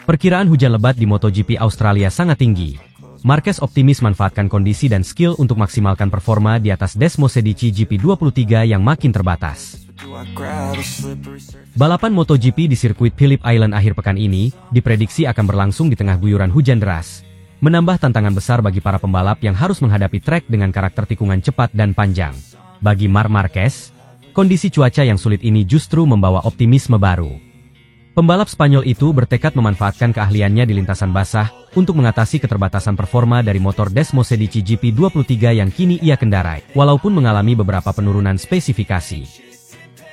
Perkiraan hujan lebat di MotoGP Australia sangat tinggi. Marquez optimis manfaatkan kondisi dan skill untuk maksimalkan performa di atas Desmosedici GP23 yang makin terbatas. Balapan MotoGP di sirkuit Phillip Island akhir pekan ini diprediksi akan berlangsung di tengah guyuran hujan deras, menambah tantangan besar bagi para pembalap yang harus menghadapi trek dengan karakter tikungan cepat dan panjang. Bagi Marc Marquez, kondisi cuaca yang sulit ini justru membawa optimisme baru. Pembalap Spanyol itu bertekad memanfaatkan keahliannya di lintasan basah untuk mengatasi keterbatasan performa dari motor Desmosedici GP23 yang kini ia kendarai, walaupun mengalami beberapa penurunan spesifikasi.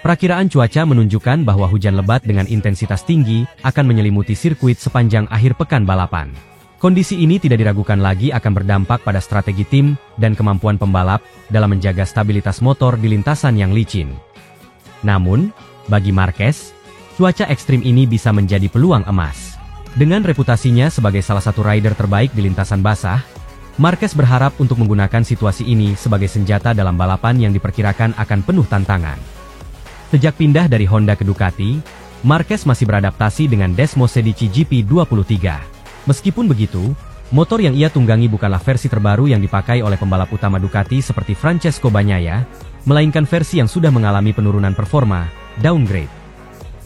Perakiraan cuaca menunjukkan bahwa hujan lebat dengan intensitas tinggi akan menyelimuti sirkuit sepanjang akhir pekan balapan. Kondisi ini tidak diragukan lagi akan berdampak pada strategi tim dan kemampuan pembalap dalam menjaga stabilitas motor di lintasan yang licin. Namun, bagi Marquez, cuaca ekstrim ini bisa menjadi peluang emas. Dengan reputasinya sebagai salah satu rider terbaik di lintasan basah, Marquez berharap untuk menggunakan situasi ini sebagai senjata dalam balapan yang diperkirakan akan penuh tantangan. Sejak pindah dari Honda ke Ducati, Marquez masih beradaptasi dengan Desmosedici GP23. Meskipun begitu, motor yang ia tunggangi bukanlah versi terbaru yang dipakai oleh pembalap utama Ducati seperti Francesco Bagnaia, melainkan versi yang sudah mengalami penurunan performa, downgrade.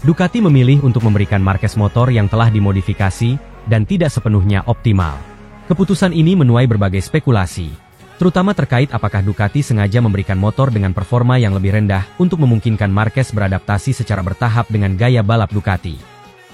Ducati memilih untuk memberikan Marquez motor yang telah dimodifikasi dan tidak sepenuhnya optimal. Keputusan ini menuai berbagai spekulasi, terutama terkait apakah Ducati sengaja memberikan motor dengan performa yang lebih rendah untuk memungkinkan Marquez beradaptasi secara bertahap dengan gaya balap Ducati.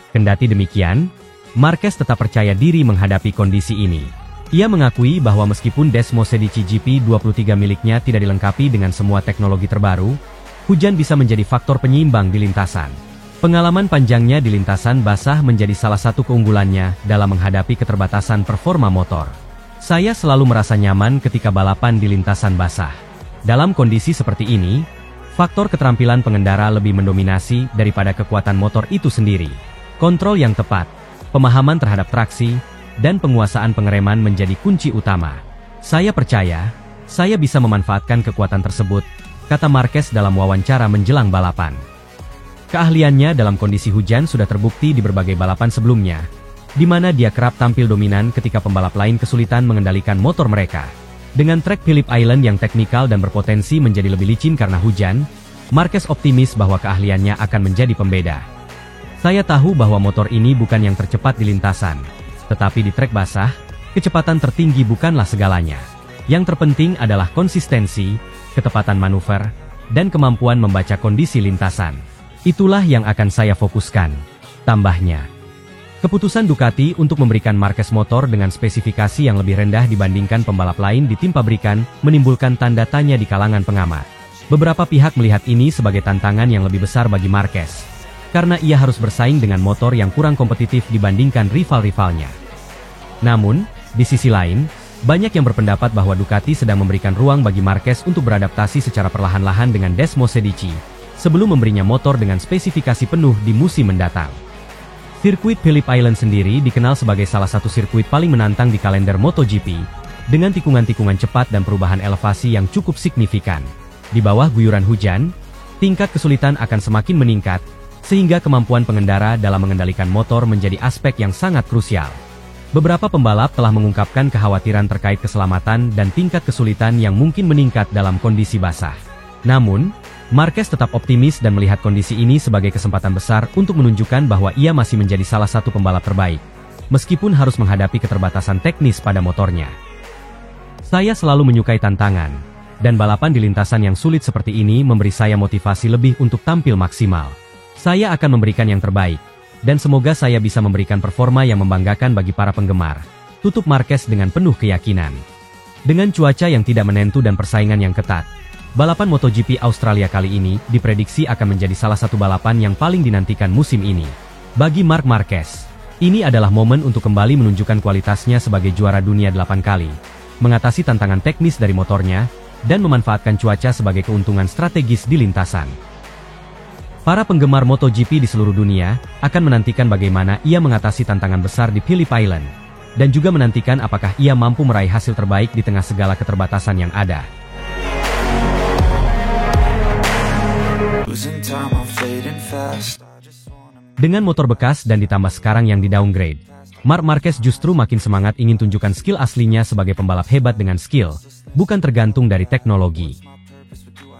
Kendati demikian, Marquez tetap percaya diri menghadapi kondisi ini. Ia mengakui bahwa meskipun Desmosedici GP23 miliknya tidak dilengkapi dengan semua teknologi terbaru, hujan bisa menjadi faktor penyeimbang di lintasan. Pengalaman panjangnya di lintasan basah menjadi salah satu keunggulannya dalam menghadapi keterbatasan performa motor. Saya selalu merasa nyaman ketika balapan di lintasan basah. Dalam kondisi seperti ini, faktor keterampilan pengendara lebih mendominasi daripada kekuatan motor itu sendiri. Kontrol yang tepat, pemahaman terhadap traksi, dan penguasaan pengereman menjadi kunci utama. Saya percaya, saya bisa memanfaatkan kekuatan tersebut, kata Marquez dalam wawancara menjelang balapan. Keahliannya dalam kondisi hujan sudah terbukti di berbagai balapan sebelumnya, di mana dia kerap tampil dominan ketika pembalap lain kesulitan mengendalikan motor mereka. Dengan trek Phillip Island yang teknikal dan berpotensi menjadi lebih licin karena hujan, Marquez optimis bahwa keahliannya akan menjadi pembeda. Saya tahu bahwa motor ini bukan yang tercepat di lintasan, tetapi di trek basah, kecepatan tertinggi bukanlah segalanya. Yang terpenting adalah konsistensi, ketepatan manuver, dan kemampuan membaca kondisi lintasan. Itulah yang akan saya fokuskan, tambahnya. Keputusan Ducati untuk memberikan Marquez motor dengan spesifikasi yang lebih rendah dibandingkan pembalap lain di tim pabrikan menimbulkan tanda tanya di kalangan pengamat. Beberapa pihak melihat ini sebagai tantangan yang lebih besar bagi Marquez, karena ia harus bersaing dengan motor yang kurang kompetitif dibandingkan rival-rivalnya. Namun, di sisi lain, banyak yang berpendapat bahwa Ducati sedang memberikan ruang bagi Marquez untuk beradaptasi secara perlahan-lahan dengan Desmosedici, sebelum memberinya motor dengan spesifikasi penuh di musim mendatang. Sirkuit Phillip Island sendiri dikenal sebagai salah satu sirkuit paling menantang di kalender MotoGP, dengan tikungan-tikungan cepat dan perubahan elevasi yang cukup signifikan. Di bawah guyuran hujan, tingkat kesulitan akan semakin meningkat, sehingga kemampuan pengendara dalam mengendalikan motor menjadi aspek yang sangat krusial. Beberapa pembalap telah mengungkapkan kekhawatiran terkait keselamatan dan tingkat kesulitan yang mungkin meningkat dalam kondisi basah. Namun, Marquez tetap optimis dan melihat kondisi ini sebagai kesempatan besar untuk menunjukkan bahwa ia masih menjadi salah satu pembalap terbaik, meskipun harus menghadapi keterbatasan teknis pada motornya. Saya selalu menyukai tantangan, dan balapan di lintasan yang sulit seperti ini memberi saya motivasi lebih untuk tampil maksimal. Saya akan memberikan yang terbaik, dan semoga saya bisa memberikan performa yang membanggakan bagi para penggemar, tutup Marquez dengan penuh keyakinan. Dengan cuaca yang tidak menentu dan persaingan yang ketat, balapan MotoGP Australia kali ini diprediksi akan menjadi salah satu balapan yang paling dinantikan musim ini. Bagi Marc Marquez, ini adalah momen untuk kembali menunjukkan kualitasnya sebagai juara dunia 8 kali, mengatasi tantangan teknis dari motornya, dan memanfaatkan cuaca sebagai keuntungan strategis di lintasan. Para penggemar MotoGP di seluruh dunia akan menantikan bagaimana ia mengatasi tantangan besar di Phillip Island, dan juga menantikan apakah ia mampu meraih hasil terbaik di tengah segala keterbatasan yang ada. Losing time, I'm fading fast. Dengan motor bekas dan ditambah sekarang yang di-downgrade, Marc Marquez justru makin semangat ingin tunjukkan skill aslinya sebagai pembalap hebat dengan skill, bukan tergantung dari teknologi.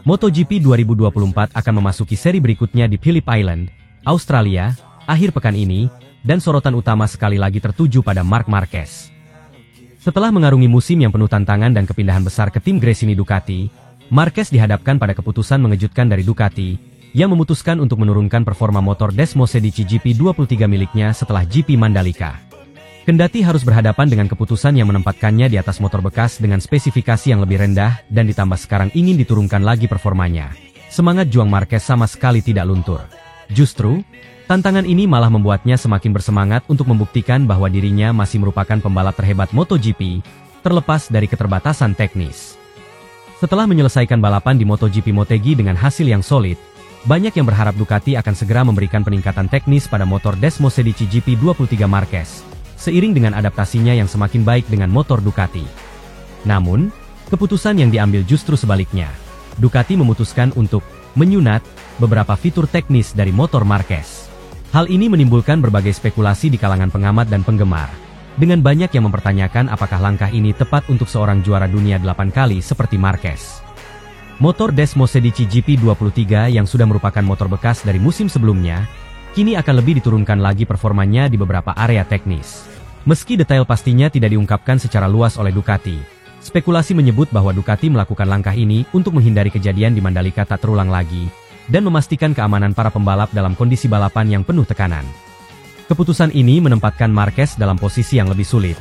MotoGP 2024 akan memasuki seri berikutnya di Phillip Island, Australia, akhir pekan ini, dan sorotan utama sekali lagi tertuju pada Marc Marquez. Setelah mengarungi musim yang penuh tantangan dan kepindahan besar ke tim Gresini Ducati, Marquez dihadapkan pada keputusan mengejutkan dari Ducati, yang memutuskan untuk menurunkan performa motor Desmosedici GP23 miliknya setelah GP Mandalika. Kendati harus berhadapan dengan keputusan yang menempatkannya di atas motor bekas dengan spesifikasi yang lebih rendah dan ditambah sekarang ingin diturunkan lagi performanya, semangat juang Marquez sama sekali tidak luntur. Justru, tantangan ini malah membuatnya semakin bersemangat untuk membuktikan bahwa dirinya masih merupakan pembalap terhebat MotoGP, terlepas dari keterbatasan teknis. Setelah menyelesaikan balapan di MotoGP Motegi dengan hasil yang solid, banyak yang berharap Ducati akan segera memberikan peningkatan teknis pada motor Desmosedici GP23 Marquez, seiring dengan adaptasinya yang semakin baik dengan motor Ducati. Namun, keputusan yang diambil justru sebaliknya. Ducati memutuskan untuk menyunat beberapa fitur teknis dari motor Marquez. Hal ini menimbulkan berbagai spekulasi di kalangan pengamat dan penggemar, dengan banyak yang mempertanyakan apakah langkah ini tepat untuk seorang juara dunia 8 kali seperti Marquez. Motor Desmosedici GP23 yang sudah merupakan motor bekas dari musim sebelumnya, kini akan lebih diturunkan lagi performanya di beberapa area teknis. Meski detail pastinya tidak diungkapkan secara luas oleh Ducati, spekulasi menyebut bahwa Ducati melakukan langkah ini untuk menghindari kejadian di Mandalika tak terulang lagi, dan memastikan keamanan para pembalap dalam kondisi balapan yang penuh tekanan. Keputusan ini menempatkan Marquez dalam posisi yang lebih sulit,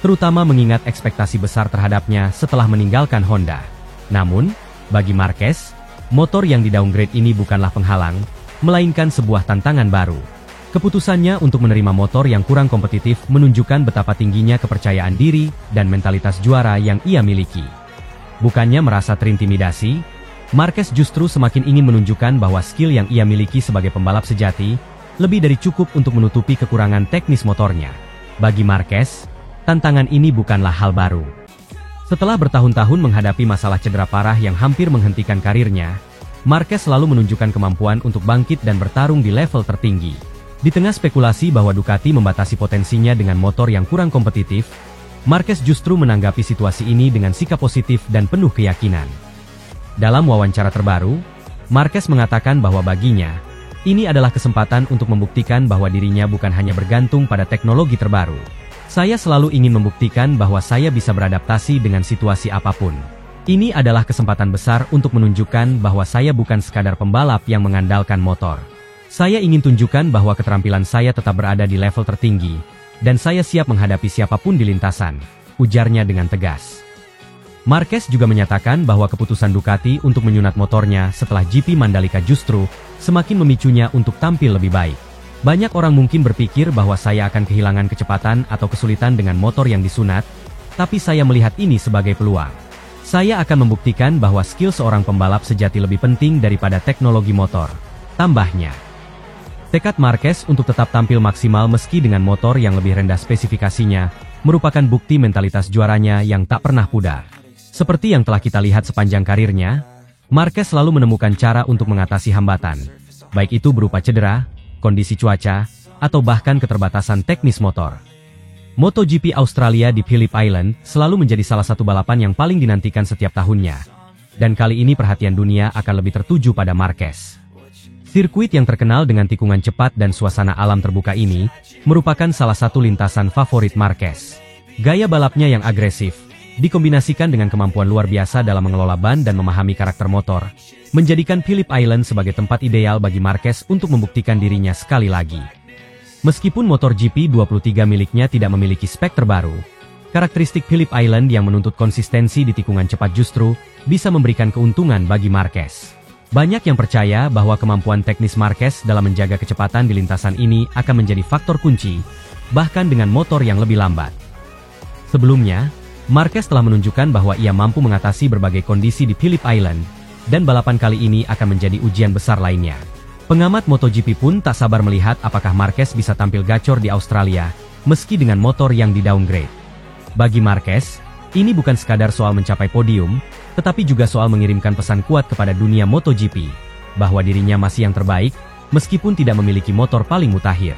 terutama mengingat ekspektasi besar terhadapnya setelah meninggalkan Honda. Namun, bagi Marquez, motor yang di-downgrade ini bukanlah penghalang, melainkan sebuah tantangan baru. Keputusannya untuk menerima motor yang kurang kompetitif menunjukkan betapa tingginya kepercayaan diri dan mentalitas juara yang ia miliki. Bukannya merasa terintimidasi, Marquez justru semakin ingin menunjukkan bahwa skill yang ia miliki sebagai pembalap sejati lebih dari cukup untuk menutupi kekurangan teknis motornya. Bagi Marquez, tantangan ini bukanlah hal baru. Setelah bertahun-tahun menghadapi masalah cedera parah yang hampir menghentikan karirnya, Marquez selalu menunjukkan kemampuan untuk bangkit dan bertarung di level tertinggi. Di tengah spekulasi bahwa Ducati membatasi potensinya dengan motor yang kurang kompetitif, Marquez justru menanggapi situasi ini dengan sikap positif dan penuh keyakinan. Dalam wawancara terbaru, Marquez mengatakan bahwa baginya, ini adalah kesempatan untuk membuktikan bahwa dirinya bukan hanya bergantung pada teknologi terbaru. Saya selalu ingin membuktikan bahwa saya bisa beradaptasi dengan situasi apapun. Ini adalah kesempatan besar untuk menunjukkan bahwa saya bukan sekadar pembalap yang mengandalkan motor. Saya ingin tunjukkan bahwa keterampilan saya tetap berada di level tertinggi, dan saya siap menghadapi siapapun di lintasan, ujarnya dengan tegas. Marquez juga menyatakan bahwa keputusan Ducati untuk menyunat motornya setelah GP Mandalika justru semakin memicunya untuk tampil lebih baik. Banyak orang mungkin berpikir bahwa saya akan kehilangan kecepatan atau kesulitan dengan motor yang disunat, tapi saya melihat ini sebagai peluang. Saya akan membuktikan bahwa skill seorang pembalap sejati lebih penting daripada teknologi motor, tambahnya. Tekad Marquez untuk tetap tampil maksimal meski dengan motor yang lebih rendah spesifikasinya, merupakan bukti mentalitas juaranya yang tak pernah pudar. Seperti yang telah kita lihat sepanjang karirnya, Marquez selalu menemukan cara untuk mengatasi hambatan, baik itu berupa cedera, kondisi cuaca, atau bahkan keterbatasan teknis motor. MotoGP Australia di Phillip Island selalu menjadi salah satu balapan yang paling dinantikan setiap tahunnya. Dan kali ini perhatian dunia akan lebih tertuju pada Marquez. Sirkuit yang terkenal dengan tikungan cepat dan suasana alam terbuka ini, merupakan salah satu lintasan favorit Marquez. Gaya balapnya yang agresif, dikombinasikan dengan kemampuan luar biasa dalam mengelola ban dan memahami karakter motor, menjadikan Phillip Island sebagai tempat ideal bagi Marquez untuk membuktikan dirinya sekali lagi. Meskipun motor GP23 miliknya tidak memiliki spek terbaru, karakteristik Phillip Island yang menuntut konsistensi di tikungan cepat justru bisa memberikan keuntungan bagi Marquez. Banyak yang percaya bahwa kemampuan teknis Marquez dalam menjaga kecepatan di lintasan ini akan menjadi faktor kunci, bahkan dengan motor yang lebih lambat. Sebelumnya, Marquez telah menunjukkan bahwa ia mampu mengatasi berbagai kondisi di Phillip Island, dan balapan kali ini akan menjadi ujian besar lainnya. Pengamat MotoGP pun tak sabar melihat apakah Marquez bisa tampil gacor di Australia, meski dengan motor yang di-downgrade. Bagi Marquez, ini bukan sekadar soal mencapai podium, tetapi juga soal mengirimkan pesan kuat kepada dunia MotoGP, bahwa dirinya masih yang terbaik, meskipun tidak memiliki motor paling mutakhir.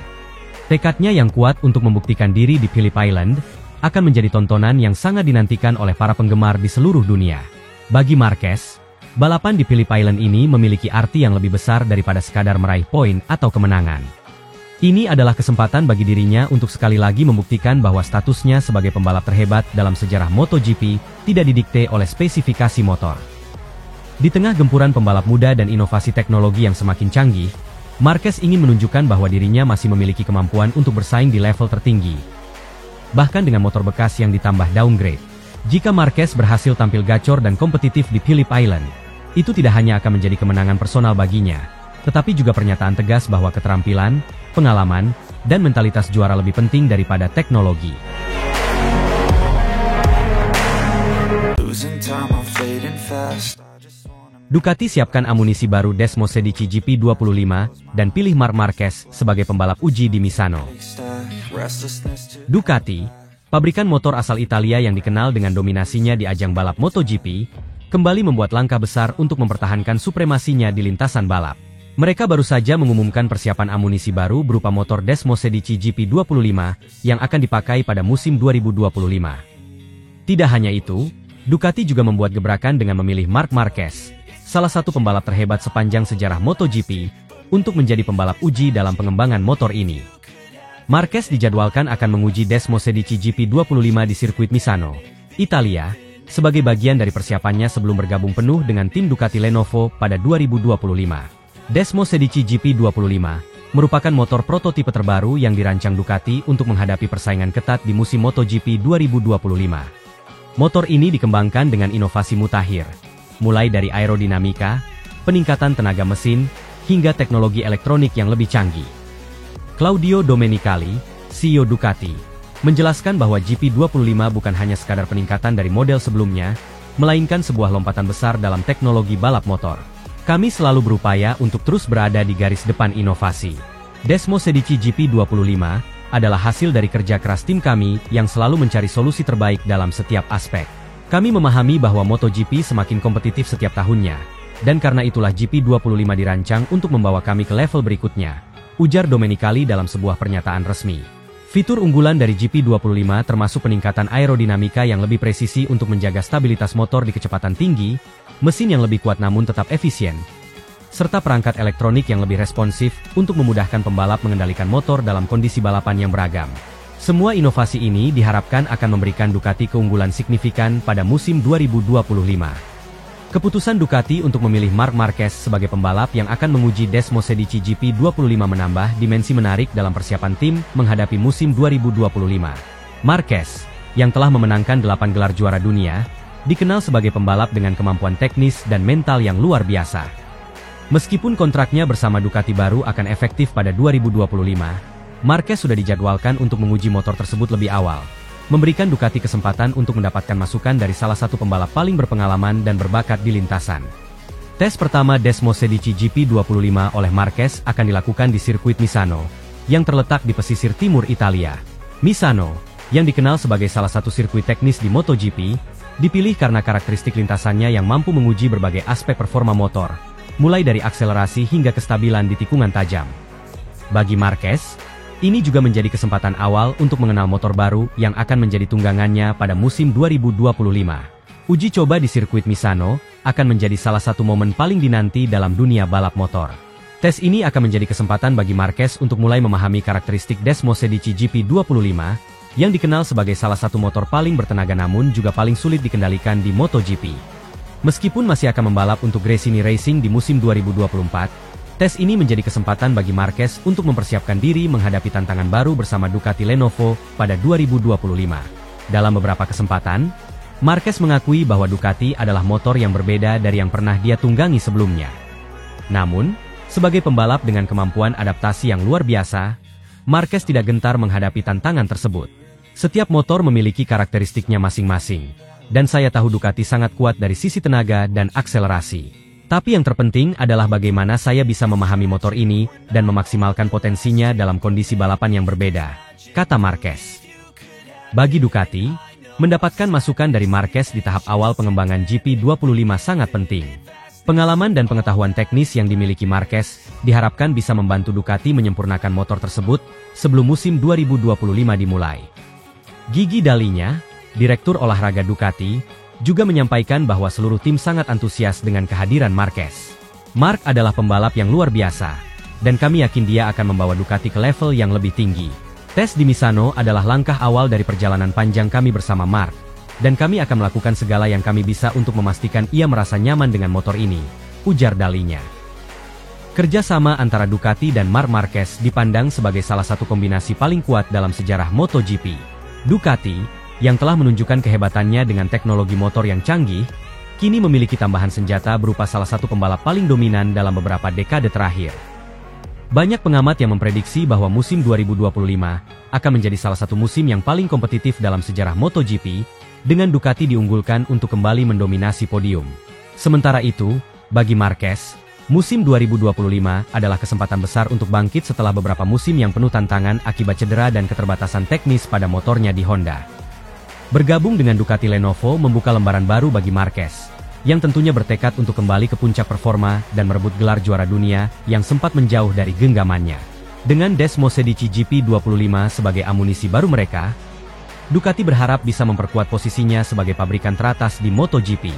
Tekadnya yang kuat untuk membuktikan diri di Phillip Island akan menjadi tontonan yang sangat dinantikan oleh para penggemar di seluruh dunia. Bagi Marquez, balapan di Phillip Island ini memiliki arti yang lebih besar daripada sekadar meraih poin atau kemenangan. Ini adalah kesempatan bagi dirinya untuk sekali lagi membuktikan bahwa statusnya sebagai pembalap terhebat dalam sejarah MotoGP tidak didikte oleh spesifikasi motor. Di tengah gempuran pembalap muda dan inovasi teknologi yang semakin canggih, Marquez ingin menunjukkan bahwa dirinya masih memiliki kemampuan untuk bersaing di level tertinggi. Bahkan dengan motor bekas yang ditambah downgrade. Jika Marquez berhasil tampil gacor dan kompetitif di Phillip Island, itu tidak hanya akan menjadi kemenangan personal baginya, tetapi juga pernyataan tegas bahwa keterampilan, pengalaman, dan mentalitas juara lebih penting daripada teknologi. Ducati siapkan amunisi baru Desmosedici GP25 dan pilih Marc Marquez sebagai pembalap uji di Misano. Ducati, pabrikan motor asal Italia yang dikenal dengan dominasinya di ajang balap MotoGP, kembali membuat langkah besar untuk mempertahankan supremasinya di lintasan balap. Mereka baru saja mengumumkan persiapan amunisi baru berupa motor Desmosedici GP25 yang akan dipakai pada musim 2025. Tidak hanya itu, Ducati juga membuat gebrakan dengan memilih Marc Marquez, salah satu pembalap terhebat sepanjang sejarah MotoGP, untuk menjadi pembalap uji dalam pengembangan motor ini. Marquez dijadwalkan akan menguji Desmosedici GP25 di sirkuit Misano, Italia, sebagai bagian dari persiapannya sebelum bergabung penuh dengan tim Ducati Lenovo pada 2025. Desmosedici GP25 merupakan motor prototipe terbaru yang dirancang Ducati untuk menghadapi persaingan ketat di musim MotoGP 2025. Motor ini dikembangkan dengan inovasi mutakhir, mulai dari aerodinamika, peningkatan tenaga mesin, hingga teknologi elektronik yang lebih canggih. Claudio Domenicali, CEO Ducati, menjelaskan bahwa GP25 bukan hanya sekadar peningkatan dari model sebelumnya, melainkan sebuah lompatan besar dalam teknologi balap motor. Kami selalu berupaya untuk terus berada di garis depan inovasi. Desmosedici GP25 adalah hasil dari kerja keras tim kami yang selalu mencari solusi terbaik dalam setiap aspek. Kami memahami bahwa MotoGP semakin kompetitif setiap tahunnya, dan karena itulah GP25 dirancang untuk membawa kami ke level berikutnya, ujar Domenicali dalam sebuah pernyataan resmi. Fitur unggulan dari GP25 termasuk peningkatan aerodinamika yang lebih presisi untuk menjaga stabilitas motor di kecepatan tinggi, mesin yang lebih kuat namun tetap efisien, serta perangkat elektronik yang lebih responsif untuk memudahkan pembalap mengendalikan motor dalam kondisi balapan yang beragam. Semua inovasi ini diharapkan akan memberikan Ducati keunggulan signifikan pada musim 2025. Keputusan Ducati untuk memilih Marc Marquez sebagai pembalap yang akan menguji Desmosedici GP25 menambah dimensi menarik dalam persiapan tim menghadapi musim 2025. Marquez, yang telah memenangkan 8 gelar juara dunia, dikenal sebagai pembalap dengan kemampuan teknis dan mental yang luar biasa. Meskipun kontraknya bersama Ducati baru akan efektif pada 2025, Marquez sudah dijadwalkan untuk menguji motor tersebut lebih awal, memberikan Ducati kesempatan untuk mendapatkan masukan dari salah satu pembalap paling berpengalaman dan berbakat di lintasan. Tes pertama Desmosedici GP25 oleh Marquez akan dilakukan di sirkuit Misano, yang terletak di pesisir timur Italia. Misano, yang dikenal sebagai salah satu sirkuit teknis di MotoGP, dipilih karena karakteristik lintasannya yang mampu menguji berbagai aspek performa motor, mulai dari akselerasi hingga kestabilan di tikungan tajam. Bagi Marquez, ini juga menjadi kesempatan awal untuk mengenal motor baru yang akan menjadi tunggangannya pada musim 2025. Uji coba di sirkuit Misano akan menjadi salah satu momen paling dinanti dalam dunia balap motor. Tes ini akan menjadi kesempatan bagi Marquez untuk mulai memahami karakteristik Desmosedici GP25, yang dikenal sebagai salah satu motor paling bertenaga namun juga paling sulit dikendalikan di MotoGP. Meskipun masih akan membalap untuk Gresini Racing di musim 2024, tes ini menjadi kesempatan bagi Marquez untuk mempersiapkan diri menghadapi tantangan baru bersama Ducati Lenovo pada 2025. Dalam beberapa kesempatan, Marquez mengakui bahwa Ducati adalah motor yang berbeda dari yang pernah dia tunggangi sebelumnya. Namun, sebagai pembalap dengan kemampuan adaptasi yang luar biasa, Marquez tidak gentar menghadapi tantangan tersebut. Setiap motor memiliki karakteristiknya masing-masing, dan saya tahu Ducati sangat kuat dari sisi tenaga dan akselerasi. Tapi yang terpenting adalah bagaimana saya bisa memahami motor ini dan memaksimalkan potensinya dalam kondisi balapan yang berbeda, kata Marquez. Bagi Ducati, mendapatkan masukan dari Marquez di tahap awal pengembangan GP25 sangat penting. Pengalaman dan pengetahuan teknis yang dimiliki Marquez diharapkan bisa membantu Ducati menyempurnakan motor tersebut sebelum musim 2025 dimulai. Gigi Dalinya, Direktur Olahraga Ducati, juga menyampaikan bahwa seluruh tim sangat antusias dengan kehadiran Marquez. Mark adalah pembalap yang luar biasa, dan kami yakin dia akan membawa Ducati ke level yang lebih tinggi. Tes di Misano adalah langkah awal dari perjalanan panjang kami bersama Mark, dan kami akan melakukan segala yang kami bisa untuk memastikan ia merasa nyaman dengan motor ini, ujar Dalinya. Kerjasama antara Ducati dan Marc Marquez dipandang sebagai salah satu kombinasi paling kuat dalam sejarah MotoGP. Ducati, yang telah menunjukkan kehebatannya dengan teknologi motor yang canggih, kini memiliki tambahan senjata berupa salah satu pembalap paling dominan dalam beberapa dekade terakhir. Banyak pengamat yang memprediksi bahwa musim 2025 akan menjadi salah satu musim yang paling kompetitif dalam sejarah MotoGP, dengan Ducati diunggulkan untuk kembali mendominasi podium. Sementara itu, bagi Marquez, musim 2025 adalah kesempatan besar untuk bangkit setelah beberapa musim yang penuh tantangan akibat cedera dan keterbatasan teknis pada motornya di Honda. Bergabung dengan Ducati Lenovo membuka lembaran baru bagi Marquez, yang tentunya bertekad untuk kembali ke puncak performa dan merebut gelar juara dunia yang sempat menjauh dari genggamannya. Dengan Desmosedici GP25 sebagai amunisi baru mereka, Ducati berharap bisa memperkuat posisinya sebagai pabrikan teratas di MotoGP.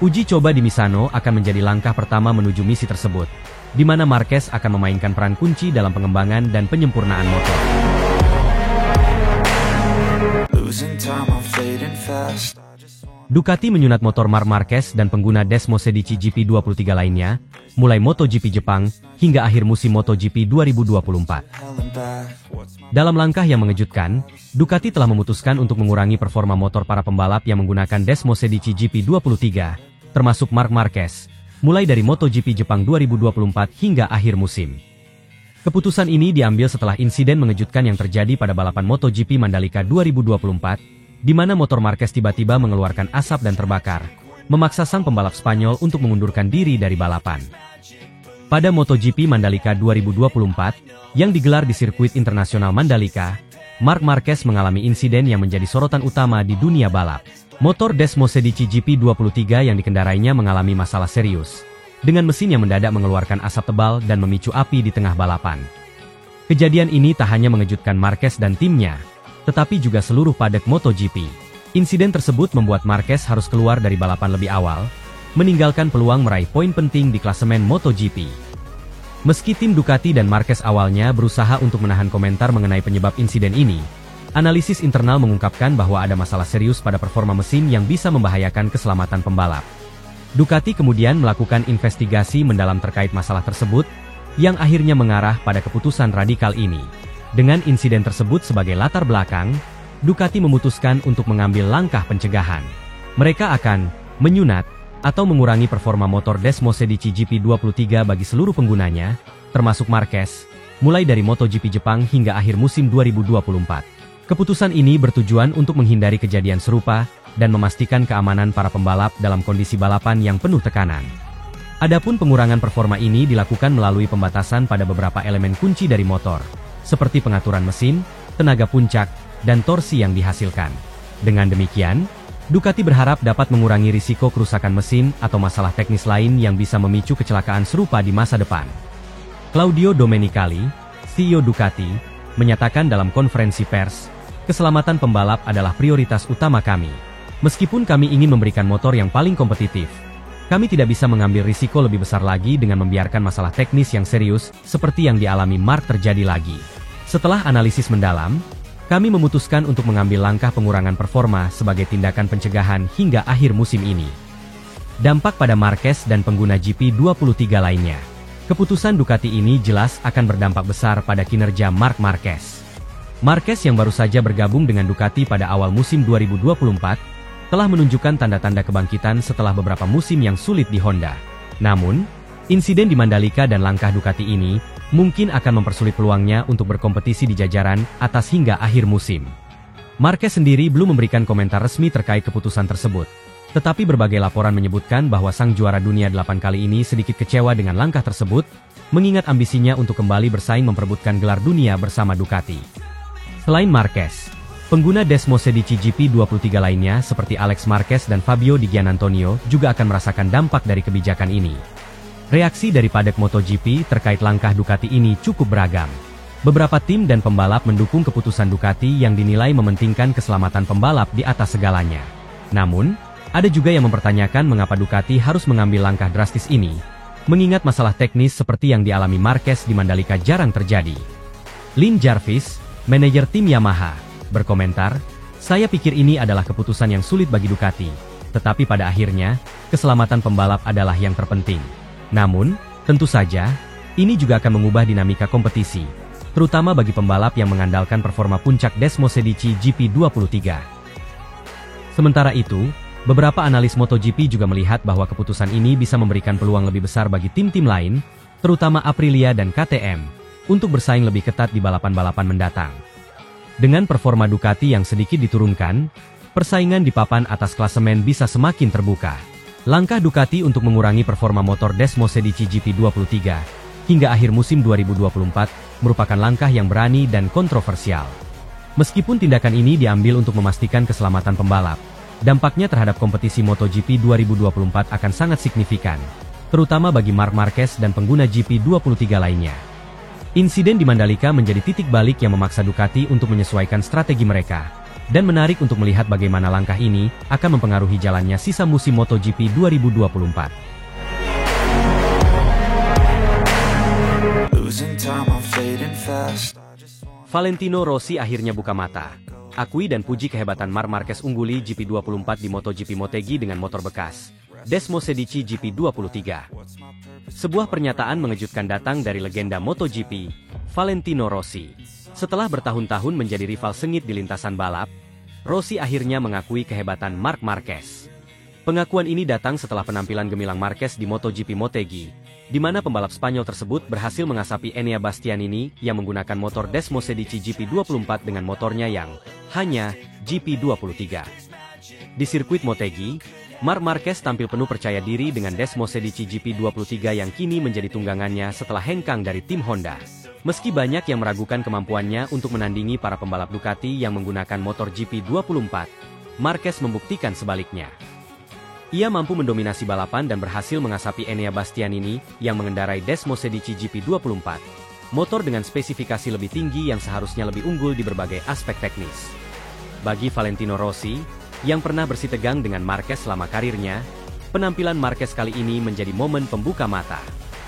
Uji coba di Misano akan menjadi langkah pertama menuju misi tersebut, di mana Marquez akan memainkan peran kunci dalam pengembangan dan penyempurnaan motor. Ducati menyunat motor Marc Marquez dan pengguna Desmosedici GP23 lainnya, mulai MotoGP Jepang hingga akhir musim MotoGP 2024. Dalam langkah yang mengejutkan, Ducati telah memutuskan untuk mengurangi performa motor para pembalap yang menggunakan Desmosedici GP23, termasuk Marc Marquez, mulai dari MotoGP Jepang 2024 hingga akhir musim. Keputusan ini diambil setelah insiden mengejutkan yang terjadi pada balapan MotoGP Mandalika 2024, di mana motor Marquez tiba-tiba mengeluarkan asap dan terbakar, memaksa sang pembalap Spanyol untuk mengundurkan diri dari balapan. Pada MotoGP Mandalika 2024, yang digelar di sirkuit internasional Mandalika, Marc Marquez mengalami insiden yang menjadi sorotan utama di dunia balap. Motor Desmosedici GP23 yang dikendarainya mengalami masalah serius, dengan mesin yang mendadak mengeluarkan asap tebal dan memicu api di tengah balapan. Kejadian ini tak hanya mengejutkan Marquez dan timnya, tetapi juga seluruh paddock MotoGP. Insiden tersebut membuat Marquez harus keluar dari balapan lebih awal, meninggalkan peluang meraih poin penting di klasemen MotoGP. Meski tim Ducati dan Marquez awalnya berusaha untuk menahan komentar mengenai penyebab insiden ini, analisis internal mengungkapkan bahwa ada masalah serius pada performa mesin yang bisa membahayakan keselamatan pembalap. Ducati kemudian melakukan investigasi mendalam terkait masalah tersebut, yang akhirnya mengarah pada keputusan radikal ini. Dengan insiden tersebut sebagai latar belakang, Ducati memutuskan untuk mengambil langkah pencegahan. Mereka akan menyunat atau mengurangi performa motor Desmosedici GP23 bagi seluruh penggunanya, termasuk Marquez, mulai dari MotoGP Jepang hingga akhir musim 2024. Keputusan ini bertujuan untuk menghindari kejadian serupa dan memastikan keamanan para pembalap dalam kondisi balapan yang penuh tekanan. Adapun pengurangan performa ini dilakukan melalui pembatasan pada beberapa elemen kunci dari motor, seperti pengaturan mesin, tenaga puncak, dan torsi yang dihasilkan. Dengan demikian, Ducati berharap dapat mengurangi risiko kerusakan mesin atau masalah teknis lain yang bisa memicu kecelakaan serupa di masa depan. Claudio Domenicali, CEO Ducati, menyatakan dalam konferensi pers, keselamatan pembalap adalah prioritas utama kami. Meskipun kami ingin memberikan motor yang paling kompetitif, kami tidak bisa mengambil risiko lebih besar lagi dengan membiarkan masalah teknis yang serius seperti yang dialami Marc terjadi lagi. Setelah analisis mendalam, kami memutuskan untuk mengambil langkah pengurangan performa sebagai tindakan pencegahan hingga akhir musim ini. Dampak pada Marquez dan pengguna GP23 lainnya. Keputusan Ducati ini jelas akan berdampak besar pada kinerja Marc Marquez. Marquez yang baru saja bergabung dengan Ducati pada awal musim 2024, telah menunjukkan tanda-tanda kebangkitan setelah beberapa musim yang sulit di Honda. Namun, insiden di Mandalika dan langkah Ducati ini mungkin akan mempersulit peluangnya untuk berkompetisi di jajaran atas hingga akhir musim. Marquez sendiri belum memberikan komentar resmi terkait keputusan tersebut. Tetapi berbagai laporan menyebutkan bahwa sang juara dunia 8 kali ini sedikit kecewa dengan langkah tersebut, mengingat ambisinya untuk kembali bersaing memperebutkan gelar dunia bersama Ducati. Selain Marquez, Pengguna Desmo Sedici GP23 lainnya seperti Alex Marquez dan Fabio Di Giannantonio juga akan merasakan dampak dari kebijakan ini. Reaksi dari padek MotoGP terkait langkah Ducati ini cukup beragam. Beberapa tim dan pembalap mendukung keputusan Ducati yang dinilai mementingkan keselamatan pembalap di atas segalanya. Namun, ada juga yang mempertanyakan mengapa Ducati harus mengambil langkah drastis ini, mengingat masalah teknis seperti yang dialami Marquez di Mandalika jarang terjadi. Lin Jarvis, manajer tim Yamaha, berkomentar, "Saya pikir ini adalah keputusan yang sulit bagi Ducati, tetapi pada akhirnya, keselamatan pembalap adalah yang terpenting. Namun, tentu saja, ini juga akan mengubah dinamika kompetisi, terutama bagi pembalap yang mengandalkan performa puncak Desmo Sedici GP23. Sementara itu, beberapa analis MotoGP juga melihat bahwa keputusan ini bisa memberikan peluang lebih besar bagi tim-tim lain, terutama Aprilia dan KTM, untuk bersaing lebih ketat di balapan-balapan mendatang. Dengan performa Ducati yang sedikit diturunkan, persaingan di papan atas klasemen bisa semakin terbuka. Langkah Ducati untuk mengurangi performa motor Desmo Sedici GP23 hingga akhir musim 2024 merupakan langkah yang berani dan kontroversial. Meskipun tindakan ini diambil untuk memastikan keselamatan pembalap, dampaknya terhadap kompetisi MotoGP 2024 akan sangat signifikan, terutama bagi Marc Marquez dan pengguna GP23 lainnya. Insiden di Mandalika menjadi titik balik yang memaksa Ducati untuk menyesuaikan strategi mereka, dan menarik untuk melihat bagaimana langkah ini akan mempengaruhi jalannya sisa musim MotoGP 2024. Valentino Rossi akhirnya buka mata. Akui dan puji kehebatan Marc Marquez ungguli GP24 di MotoGP Motegi dengan motor bekas Desmo Sedici GP23. Sebuah pernyataan mengejutkan datang dari legenda MotoGP, Valentino Rossi. Setelah bertahun-tahun menjadi rival sengit di lintasan balap, Rossi akhirnya mengakui kehebatan Marc Marquez. Pengakuan ini datang setelah penampilan gemilang Marquez di MotoGP Motegi, di mana pembalap Spanyol tersebut berhasil mengasapi Enea Bastianini yang menggunakan motor Desmo Sedici GP24 dengan motornya yang hanya GP23. Di sirkuit Motegi, Marc Marquez tampil penuh percaya diri dengan Desmo Sedici GP23 yang kini menjadi tunggangannya setelah hengkang dari tim Honda. Meski banyak yang meragukan kemampuannya untuk menandingi para pembalap Ducati yang menggunakan motor GP24, Marquez membuktikan sebaliknya. Ia mampu mendominasi balapan dan berhasil mengasapi Enea Bastianini yang mengendarai Desmo Sedici GP24, motor dengan spesifikasi lebih tinggi yang seharusnya lebih unggul di berbagai aspek teknis. Bagi Valentino Rossi, yang pernah bersitegang dengan Marquez selama karirnya, penampilan Marquez kali ini menjadi momen pembuka mata.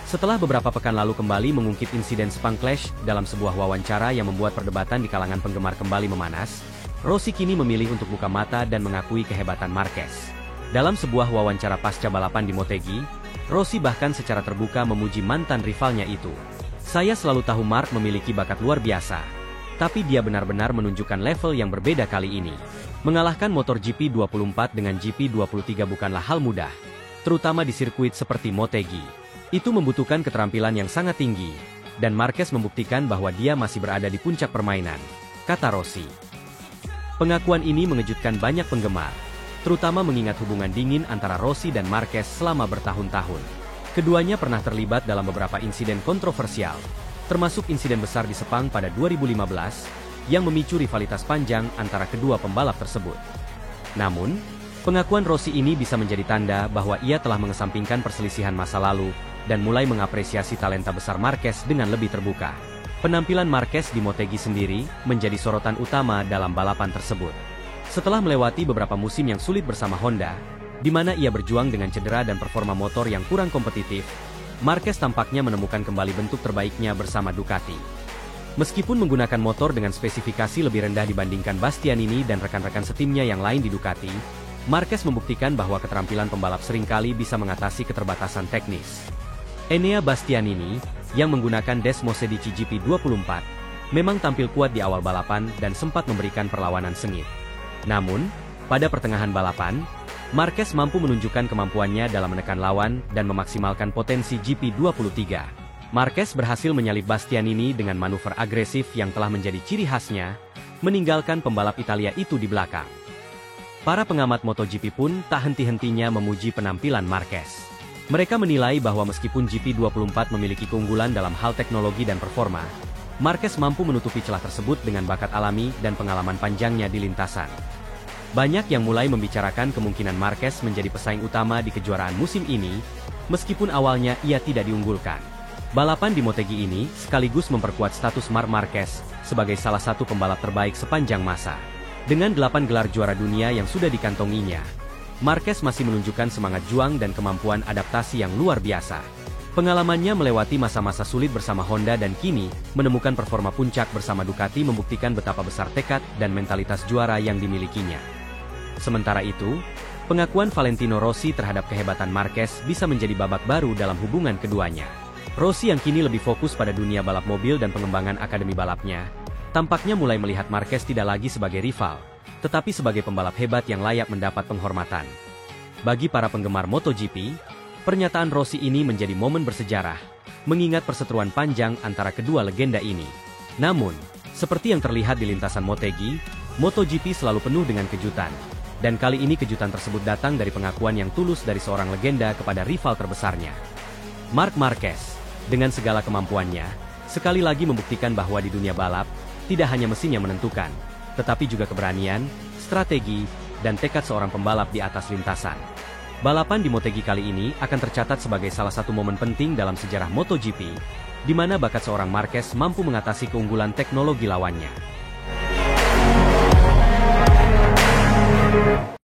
Setelah beberapa pekan lalu kembali mengungkit insiden Sepang Clash dalam sebuah wawancara yang membuat perdebatan di kalangan penggemar kembali memanas, Rossi kini memilih untuk buka mata dan mengakui kehebatan Marquez. Dalam sebuah wawancara pasca balapan di Motegi, Rossi bahkan secara terbuka memuji mantan rivalnya itu. "Saya selalu tahu Marc memiliki bakat luar biasa, tapi dia benar-benar menunjukkan level yang berbeda kali ini. Mengalahkan motor GP24 dengan GP23 bukanlah hal mudah, terutama di sirkuit seperti Motegi. Itu membutuhkan keterampilan yang sangat tinggi, dan Marquez membuktikan bahwa dia masih berada di puncak permainan," kata Rossi. Pengakuan ini mengejutkan banyak penggemar, terutama mengingat hubungan dingin antara Rossi dan Marquez selama bertahun-tahun. Keduanya pernah terlibat dalam beberapa insiden kontroversial, termasuk insiden besar di Sepang pada 2015, yang memicu rivalitas panjang antara kedua pembalap tersebut. Namun, pengakuan Rossi ini bisa menjadi tanda bahwa ia telah mengesampingkan perselisihan masa lalu, dan mulai mengapresiasi talenta besar Marquez dengan lebih terbuka. Penampilan Marquez di Motegi sendiri menjadi sorotan utama dalam balapan tersebut. Setelah melewati beberapa musim yang sulit bersama Honda, di mana ia berjuang dengan cedera dan performa motor yang kurang kompetitif, Marquez tampaknya menemukan kembali bentuk terbaiknya bersama Ducati. Meskipun menggunakan motor dengan spesifikasi lebih rendah dibandingkan Bastianini dan rekan-rekan setimnya yang lain di Ducati, Marquez membuktikan bahwa keterampilan pembalap seringkali bisa mengatasi keterbatasan teknis. Enea Bastianini, yang menggunakan Desmo Sedici GP24, memang tampil kuat di awal balapan dan sempat memberikan perlawanan sengit. Namun, pada pertengahan balapan, Marquez mampu menunjukkan kemampuannya dalam menekan lawan dan memaksimalkan potensi GP23. Marquez berhasil menyalip Bastianini dengan manuver agresif yang telah menjadi ciri khasnya, meninggalkan pembalap Italia itu di belakang. Para pengamat MotoGP pun tak henti-hentinya memuji penampilan Marquez. Mereka menilai bahwa meskipun GP24 memiliki keunggulan dalam hal teknologi dan performa, Marquez mampu menutupi celah tersebut dengan bakat alami dan pengalaman panjangnya di lintasan. Banyak yang mulai membicarakan kemungkinan Marquez menjadi pesaing utama di kejuaraan musim ini, meskipun awalnya ia tidak diunggulkan. Balapan di Motegi ini sekaligus memperkuat status Marc Marquez sebagai salah satu pembalap terbaik sepanjang masa. Dengan 8 gelar juara dunia yang sudah dikantonginya, Marquez masih menunjukkan semangat juang dan kemampuan adaptasi yang luar biasa. Pengalamannya melewati masa-masa sulit bersama Honda dan kini menemukan performa puncak bersama Ducati membuktikan betapa besar tekad dan mentalitas juara yang dimilikinya. Sementara itu, pengakuan Valentino Rossi terhadap kehebatan Marquez bisa menjadi babak baru dalam hubungan keduanya. Rossi yang kini lebih fokus pada dunia balap mobil dan pengembangan akademi balapnya, tampaknya mulai melihat Marquez tidak lagi sebagai rival, tetapi sebagai pembalap hebat yang layak mendapat penghormatan. Bagi para penggemar MotoGP, pernyataan Rossi ini menjadi momen bersejarah, mengingat perseteruan panjang antara kedua legenda ini. Namun, seperti yang terlihat di lintasan Motegi, MotoGP selalu penuh dengan kejutan. Dan kali ini kejutan tersebut datang dari pengakuan yang tulus dari seorang legenda kepada rival terbesarnya. Marc Marquez, dengan segala kemampuannya, sekali lagi membuktikan bahwa di dunia balap, tidak hanya mesin yang menentukan, tetapi juga keberanian, strategi, dan tekad seorang pembalap di atas lintasan. Balapan di Motegi kali ini akan tercatat sebagai salah satu momen penting dalam sejarah MotoGP, di mana bakat seorang Marquez mampu mengatasi keunggulan teknologi lawannya.